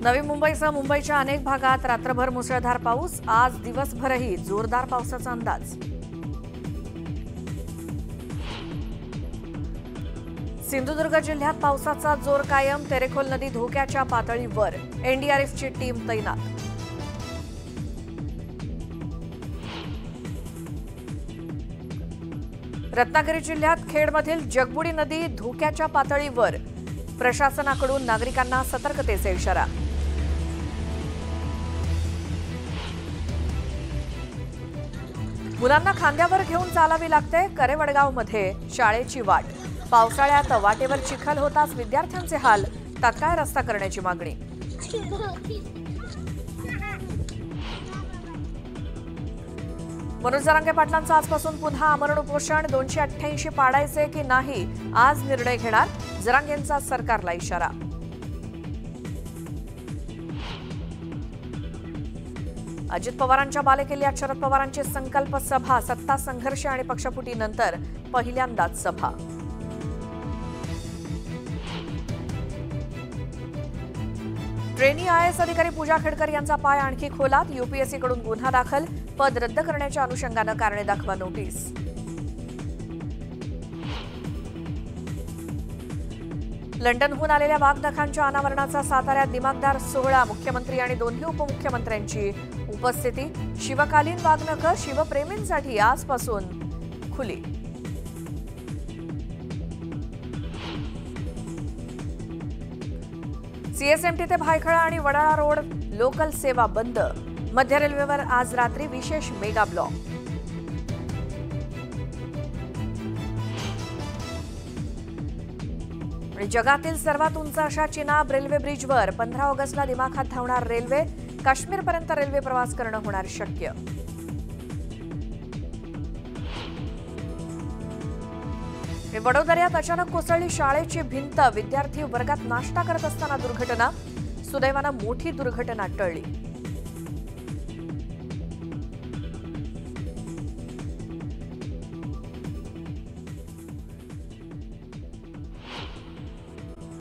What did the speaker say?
नवी मुंबईसह मुंबईच्या अनेक भागात रात्रभर मुसळधार पाऊस, आज दिवसभरही जोरदार पावसाचा अंदाज। सिंधुदुर्ग जिल्ह्यात पावसाचा जोर कायम, तेरेखोल नदी धोक्याच्या पातळीवर, एनडीआरएफची टीम तैनात। रत्नागिरी जिल्ह्यात खेडमधील जगबुडी नदी धोक्याच्या पातळीवर, प्रशासनाकडून नागरिकांना सतर्कतेचा इशारा। मुलांना खांद्यावर घेऊन चालावी लागते, करेवडगावमध्ये शाळेची वाट, पावसाळ्यात वाटेवर चिखल होताच विद्यार्थ्यांचे हाल, तात्काळ रस्ता करण्याची मागणी। मनोज जरांगे पाटलांचं आजपासून पुन्हा आमरण उपोषण, 288 पाडायचे की नाही आज निर्णय घेणार, जरांगेंचा सरकारला इशारा। अजित पवारांच्या बालेकिल्ल्यात शरद पवारांची संकल्प सभा, सत्ता संघर्ष आणि पक्षफुटीनंतर पहिल्यांदाच सभा। ट्रेनी आयएएस अधिकारी पूजा खेडकर यांचा पाय आणखी खोलात, यूपीएससीकडून गुन्हा दाखल, पद रद्द करण्याच्या अनुषंगानं कारणे दाखवा नोटीस। लंडनहून आलेल्या वाघनखांच्या अनावरणाचा साताऱ्यात दिमागदार सोहळा, मुख्यमंत्री आणि दोन्ही उपमुख्यमंत्र्यांची उपस्थिती। शिवकालीन वाघनखं शिवप्रेमींसाठी आजपासून खुली। सीएसएमटी ते भायखळा आणि वडाळा रोड लोकल सेवा बंद, मध्य रेल्वेवर आज रात्री विशेष मेगा ब्लॉक। आणि जगातील सर्वात उंच अशा चिनाब रेल्वे ब्रिजवर 15 ऑगस्टला दिमाखात धावणार रेल्वे, काश्मीरपर्यंत रेल्वे प्रवास करणं होणार शक्य। वडोदऱ्यात अचानक कोसळली शाळेची भिंत, विद्यार्थी वर्गात नाश्ता करत असताना दुर्घटना, सुदैवानं मोठी दुर्घटना टळली।